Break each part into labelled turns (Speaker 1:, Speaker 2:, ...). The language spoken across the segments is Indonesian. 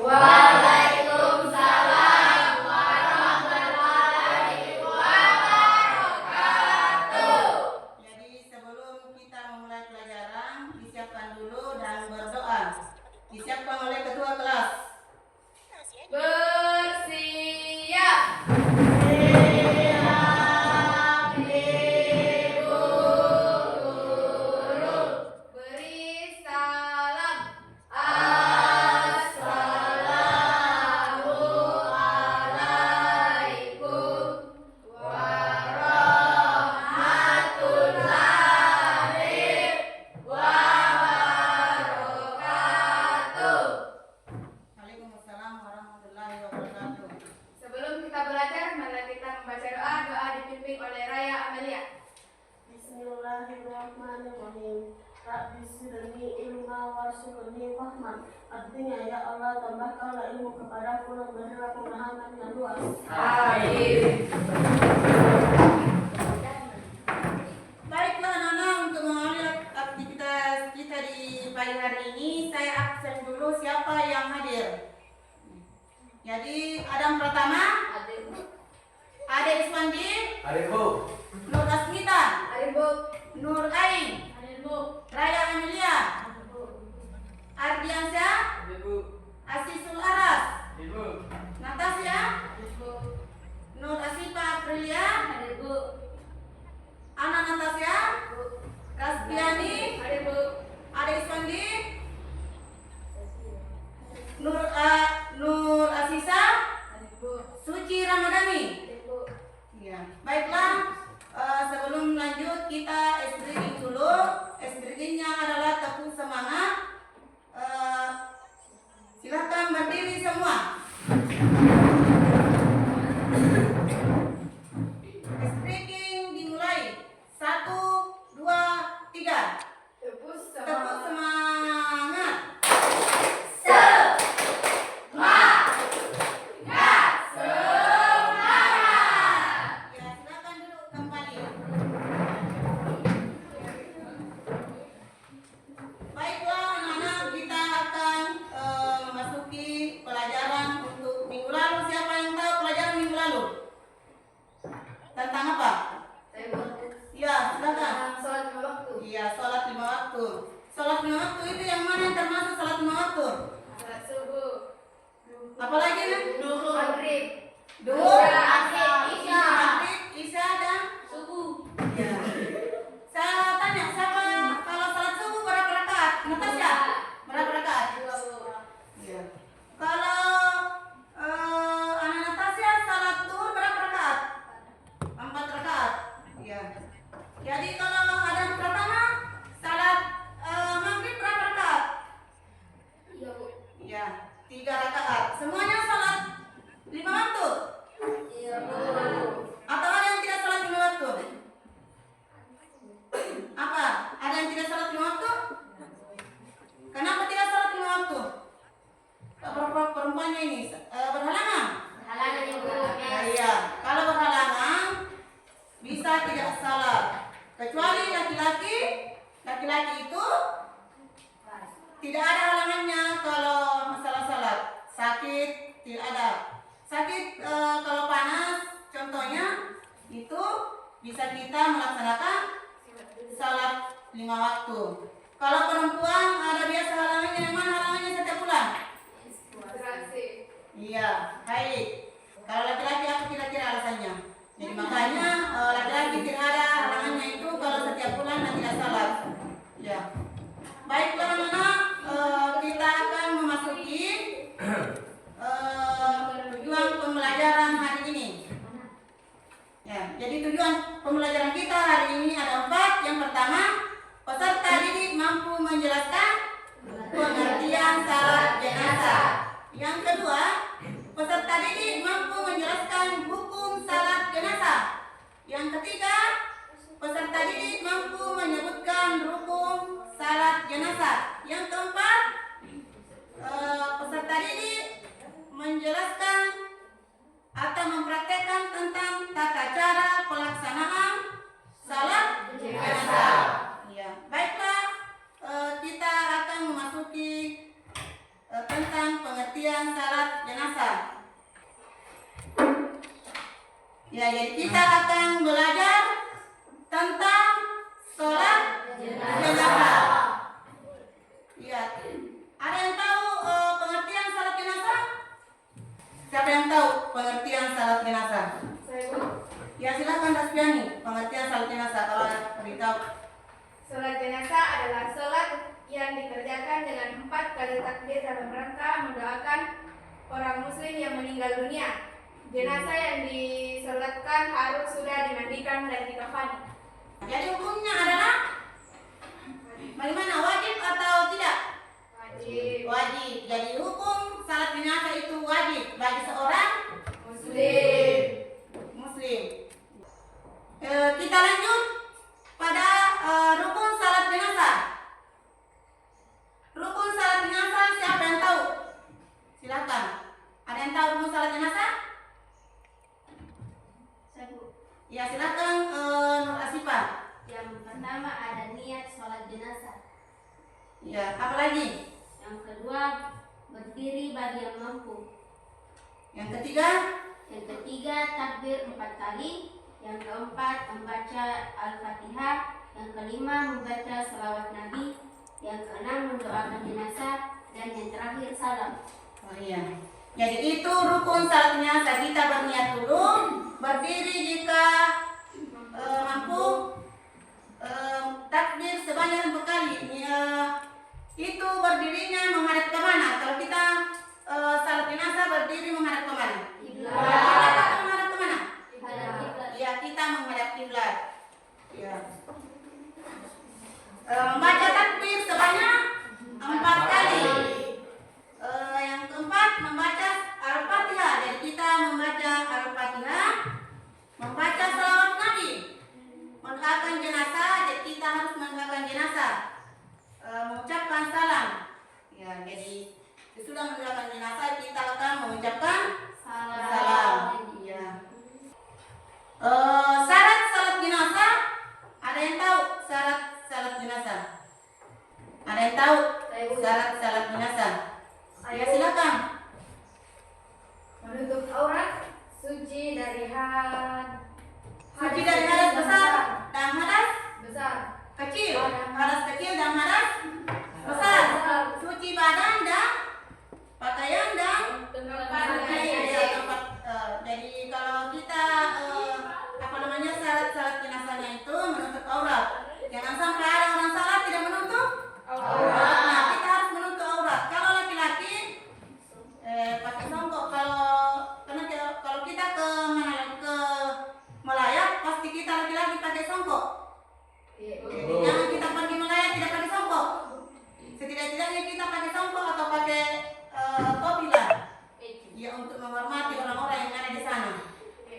Speaker 1: Waalaikumsalam warahmatullahi wabarakatuh.
Speaker 2: Jadi sebelum kita memulai pelajaran, disiapkan dulu dan berdoa. Disiapkan oleh ketua kelas.
Speaker 1: Bersiap.
Speaker 2: Waalaikumsalam warahmatullahi wabarakatuh.
Speaker 1: Sebelum kita belajar, mari kita membaca doa. Doa dipimpin oleh Raya Amalia.
Speaker 3: Bismillahirrahmanirrahim. Rabbi sirni ilma warzuqni fahman. Artinya, ya Allah, tambahkanlah ilmu kepadaku dan berilah pemahaman yang luas.
Speaker 1: Amin.
Speaker 2: Baiklah anak-anak, untuk mengawali aktivitas kita di pagi hari ini, saya absen dulu siapa yang hadir. Jadi Adam Pratama, Ade Iswandi,
Speaker 4: Hadir Bu.
Speaker 2: Nur Asmita,
Speaker 1: Hadir Bu.
Speaker 2: Nur Ain,
Speaker 1: Hadir Bu.
Speaker 2: Raya Amelia, Ardiansyah,
Speaker 4: Hadir Bu.
Speaker 2: Asisul Aras,
Speaker 4: Hadir Bu.
Speaker 2: Natasha,
Speaker 1: Hadir Bu.
Speaker 2: Nur Asifa Aprilia,
Speaker 1: Hadir Bu.
Speaker 2: Ana Natasha, Kasbiani,
Speaker 1: Hadir Bu.
Speaker 2: Ade Iswandi, Nur Asisa,
Speaker 1: Hadir Bu.
Speaker 2: Suci Ramadhani.
Speaker 1: Hadir Bu.
Speaker 2: Ya, baiklah. Sebelum lanjut kita stretching dulu. Stretchingnya adalah tepuk semangat. Silakan berdiri semua. Stretching dimulai. 1, 2, 3.
Speaker 1: Tepuk
Speaker 2: Tepuk
Speaker 1: semangat.
Speaker 2: semangat. Ya, silakan duduk kembali. Baiklah anak-anak, kita akan memasuki pelajaran untuk minggu lalu. Siapa yang tahu pelajaran minggu lalu? Tentang apa?
Speaker 1: Saya Bu.
Speaker 2: Ya, silakan.
Speaker 1: Sholat 5 waktu.
Speaker 2: Iya, sholat 5 waktu. Sholat 5 waktu itu yang mana yang termasuk sholat 5 waktu?
Speaker 1: Sholat subuh.
Speaker 2: Apalagi nih?
Speaker 1: Maghrib.
Speaker 2: Duhur,
Speaker 1: Isya,
Speaker 2: Isya, Maghrib, Isya dan
Speaker 1: Subuh.
Speaker 2: ya. Saya tanya, siapa kalau sholat subuh berapa rakaat? Natasha, berapa rakaat?
Speaker 1: 2 Bu.
Speaker 2: Ya. Kalau anak Natasha sholat duhur berapa rakaat? 4 rakaat. Ya. Jadi kalau ada pertama sholat maghrib berapa rakaat?
Speaker 1: 3 Bu.
Speaker 2: Ya, 3 rakaat. Semuanya sholat 5 waktu.
Speaker 1: Iya Bu.
Speaker 2: Atau ada yang tidak sholat 5 waktu? Apa? Ada yang tidak sholat 5 waktu? Kenapa tidak sholat 5 waktu? Perempuannya ini berhalangan?
Speaker 1: Halangan ya Bu.
Speaker 2: Ya, iya. Kalau berhalangan bisa tidak sholat. Kecuali laki-laki itu tidak ada halangannya kalau masalah sholat. Sakit tidak ada. Sakit kalau panas contohnya itu bisa kita melaksanakan sholat 5 waktu. Kalau perempuan ada biasa halangannya, yang mana halangannya setiap bulan?
Speaker 1: Menstruasi.
Speaker 2: Iya, baik. Kalau laki-laki aku kira-kira alasannya. Jadi makanya laki-laki tidak ada halangannya itu kalau setiap bulan dan tidak sholat. Ya. Baiklah anak-anak, kita akan memasuki tujuan pembelajaran hari ini. Ya, jadi tujuan pembelajaran kita hari ini ada 4. Yang pertama, peserta didik mampu menjelaskan pengertian salat jenazah. Yang kedua, peserta didik mampu menjelaskan hukum salat jenazah. Yang ketiga, peserta didik mampu menyebutkan rukun salat jenazah. Yang keempat, peserta didik menjelaskan atau mempraktekkan tentang tata cara pelaksanaan salat jenazah. Ya, baiklah, kita akan memasuki tentang pengertian pengertian salat jenazah. Ya, jadi kita akan belajar tentang salat jenazah. Ya, ada yang tahu pengertian salat jenazah? Siapa yang tahu pengertian salat jenazah?
Speaker 1: Saya Bu.
Speaker 2: Ya, silakan Dasbiani, pengertian salat jenazah kalau beritahu.
Speaker 1: Salat jenazah adalah salat yang dikerjakan dengan 4 kali takbir dalam rangka mendoakan orang muslim yang meninggal dunia. Jenazah yang disolatkan harus sudah dimandikan dan dikafani.
Speaker 2: Jadi hukumnya adalah bagaimana, wajib atau tidak?
Speaker 1: Wajib.
Speaker 2: Wajib. Jadi hukum salat jenazah itu wajib bagi seorang
Speaker 1: Muslim.
Speaker 2: Muslim. Kita lanjut pada rukun salat jenazah. Rukun salat jenazah siapa yang tahu? Silakan. Ada yang tahu rukun salat jenazah?
Speaker 3: Saya Bu.
Speaker 2: Ya, silakan Nur Asifah.
Speaker 3: Yang pertama ada niat sholat jenazah.
Speaker 2: Ya, apa lagi?
Speaker 3: Yang kedua berdiri bagi yang mampu.
Speaker 2: Yang ketiga,
Speaker 3: Yang ketiga takbir 4 kali. Yang keempat membaca Al-Fatihah. Yang kelima membaca salawat Nabi. Yang keenam mendoakan jenazah. Dan yang terakhir salam.
Speaker 2: oh iya. Jadi itu rukun salat jenazah. Kita berniat dulu, berdiri jika mampu, takbir sebanyak 4 kali. Itu berdirinya menghadap ke mana? Kalau kita salat jenazah berdiri menghadap ke mana?
Speaker 3: Kiblat.
Speaker 2: Kita menghadap ke mana?
Speaker 3: Hadap kiblat.
Speaker 2: Ya, kita menghadap kiblat. Ya. Membaca takbir sebanyak 4 kali. Yang keempat membaca Al-Fatihah. Jadi kita membaca Al-Fatihah, membaca salawat Nabi, mendoakan jenazah. Jadi kita harus mendoakan jenazah, mengucapkan salam. Ya, jadi sesudah mendoakan jenazah kita akan mengucapkan salam. Ya. Syarat salat jenazah, ada yang tahu syarat salat jenazah? Ada yang tahu syarat salat jenazah? Ya, silakan.
Speaker 1: Menutup aurat, suci dari
Speaker 2: Suci dari hadas besar dan hadas
Speaker 1: besar.
Speaker 2: kecil. Hadas kecil dan hadas besar. Suci badan dan pakaian dan
Speaker 1: Tempat
Speaker 2: ya, tempat. Jadi kalau kita apa namanya syarat-syarat jenazahnya itu menutup aurat. Jangan sampai ada orang salah tidak menutup aurat. Nah, kita harus menutup aurat. Kalau laki-laki pakai songkok. Kalau kita ke melayat pasti kita laki-laki pakai songkok. Jadi jangan kita pergi melayat tidak pakai songkok. Setidak-tidaknya kita pakai songkok atau pakai topi lah. Ya, untuk menghormati orang-orang yang ada di sana.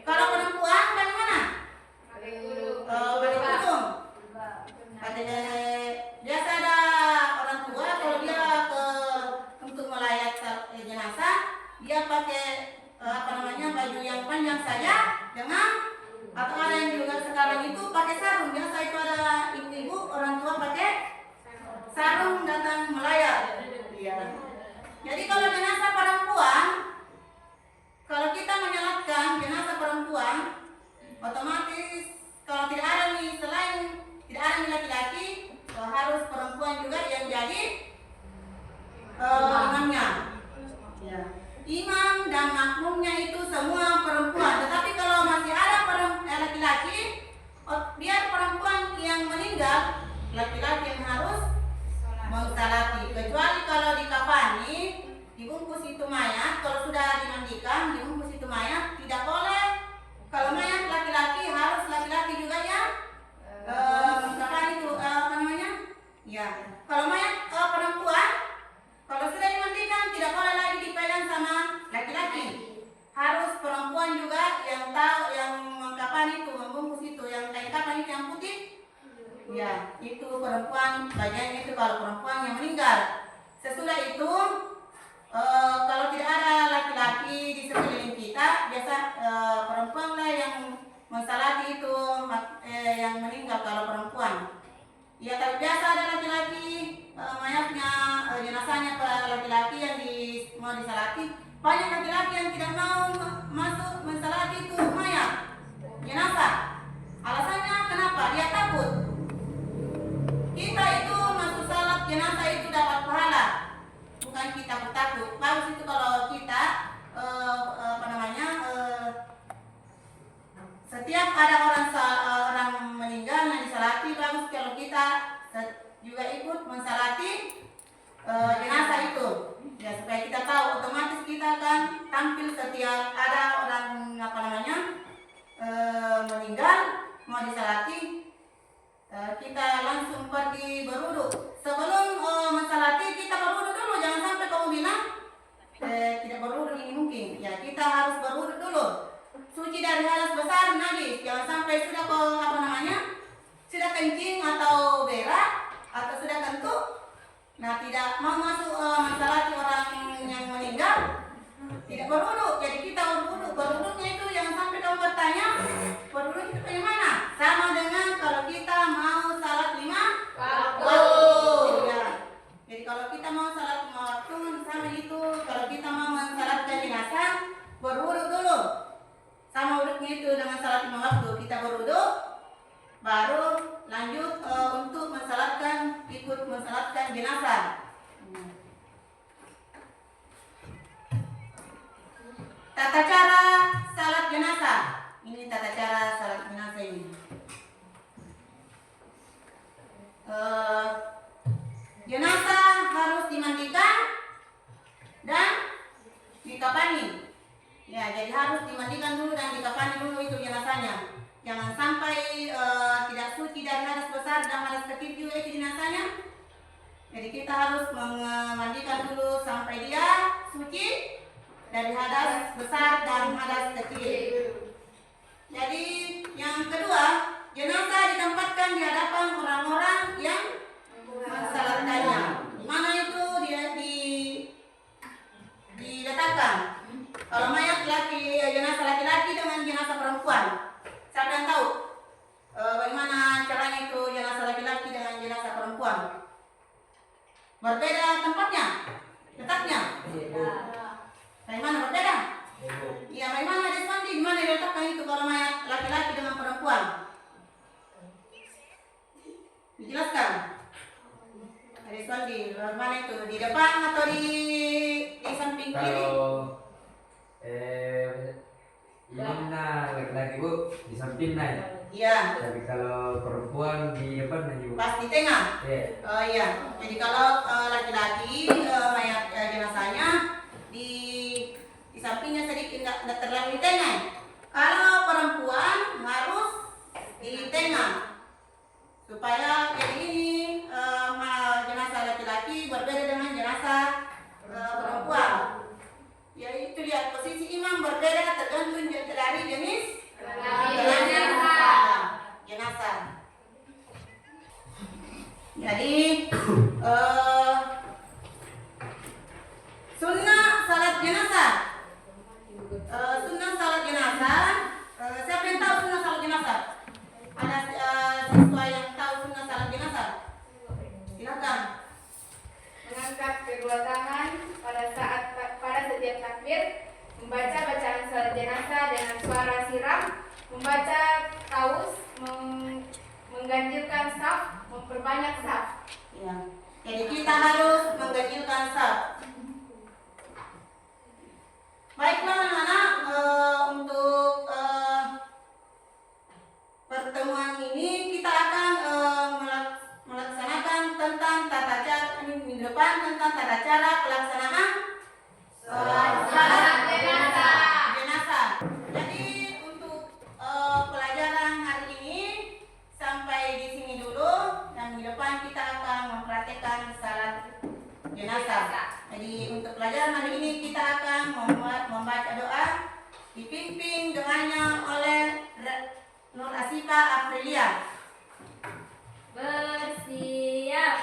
Speaker 2: Kalau perempuan bagaimana? Pakai kerudung. Biasa ada orang tua kalau dia untuk melayat jenazah dia pakai baju yang panjang saja dengan atau ada yang juga sekarang itu pakai sarung. Biasa itu ada ibu-ibu orang tua pakai sarung datang melayat. Iya. Jadi kalau jenazah perempuan, kalau kita menyolatkan jenazah perempuan, otomatis kalau tidak ada nih selain tidak ada nih laki-laki, harus perempuan juga yang jadi imamnya. Ya. Imam dan makmumnya itu semua perempuan. Tetapi kalau masih ada laki-laki, biar perempuan yang meninggal, laki-laki yang harus mensalati. Kecuali kalau dikafani, dibungkus itu mayat, kalau sudah dimandikan, dibungkus itu mayat, tidak boleh. Kalau mayat laki-laki harus laki-laki juga yang mengkafani itu Ya. Kalau mayat perempuan, kalau sudah dimandikan tidak boleh lagi dipegang sama laki-laki. Harus perempuan juga yang tahu yang mengkafani itu, membungkus itu, yang kain kafan itu yang putih. Ya, itu perempuan bagian itu kalau perempuan yang meninggal. Sesudah itu kalau tidak ada laki-laki di sekeliling kita, biasa perempuan lah yang mensalati itu yang meninggal kalau perempuan. Ya, tapi biasa ada laki-laki mayatnya jenazahnya ke laki-laki yang mau disalati. Banyak laki-laki yang tidak mau masuk mensalati itu mayat jenazah. Alasannya kenapa? Dia takut. Kita itu masuk salat jenazah itu dapat pahala, bukan kita takut. Bagus itu kalau kita setiap ada orang meninggal yang disalati, bagus kalau kita juga ikut mensalati jenazah itu, ya supaya kita tahu. Otomatis kita akan tampil setiap ada orang meninggal mau disalati, kita langsung pergi berwudu. Sebelum mensalati kita berwudu dulu, jangan sampai kamu bilang tidak berwudu ini mungkin. Ya kita harus berwudu dulu. Suci dari hadas besar najis, jangan sampai sudah sudah kencing atau berak atau sudah kentut, nah tidak mau masuk mensalati orang yang meninggal, tidak berwudu. Jadi kita berwudunya itu jangan sampai kamu bertanya berwudu itu bagaimana. Sama dengan kalau kita mau salat 5 waktu. Ya. Jadi kalau kita mau salat 5 waktu sama itu, kalau kita mau mensalatkan jenazah berwudu dulu. Sama wuduknya itu dengan salat 5 waktu, kita berwudu baru lanjut untuk ikut mensalatkan jenazah. Tata cara salat jenazah. Ini tata cara salat jenazah ini. Jenazah harus dimandikan dan dikafani. Ya, jadi harus dimandikan dulu dan dikafani dulu itu jenazahnya. Jangan sampai tidak suci dari hadas besar dan hadas kecil juga itu jenazahnya. Jadi kita harus memandikan dulu sampai dia suci dari hadas besar dan hadas kecil. Jadi yang kedua, jenazah ditempatkan di hadapan orang-orang yang mensalatkannya. Mana itu dia diletakkan? Kalau mayat jenazah laki-laki dengan jenazah perempuan, siapa yang tahu bagaimana caranya itu jenazah laki-laki dengan jenazah perempuan? Berbeda tempatnya, letaknya. Bagaimana berbeda? Iya, bagaimana di mana diletakkan itu kalau mayat laki-laki dengan perempuan? Dijelaskan. Di mana itu? Di depan atau di samping kiri?
Speaker 4: Laki-laki Bu di samping naik.
Speaker 2: Iya.
Speaker 4: Tapi kalau perempuan di depan aja Bu.
Speaker 2: Pas di tengah.
Speaker 4: Iya.
Speaker 2: Oh iya. Jadi kalau laki-laki mayat jenazahnya di sampingnya sedikit, nggak terlalu di tengah. Kalau perempuan harus di tengah supaya jadi ini jenazah laki-laki berbeda dengan jenazah perempuan. Ya itu lihat posisi imam berbeda tergantung dari jenis jenazah. Jadi sunnah salat jenazah. Sunnah salat jenazah. Siapa yang tahu sunnah salat jenazah? Ada siswa yang tahu sunnah salat jenazah? Silakan.
Speaker 1: Mengangkat kedua tangan pada setiap takbir, membaca bacaan salat jenazah dengan suara siram, membaca taus, mengganjilkan saf, memperbanyak saf.
Speaker 2: Ya. Jadi kita harus mengganjilkan saf. Baiklah anak-anak, untuk pertemuan ini kita akan melaksanakan tentang tata cara minggu depan tentang tata cara pelaksanaan salat jenazah. Jadi untuk pelajaran hari ini sampai di sini dulu, dan di depan kita akan mempraktekkan salat jenazah. Jadi untuk pelajaran hari ini kita akan membaca doa, dipimpin doanya oleh Nur Asifa Aprilia.
Speaker 3: Bersiap.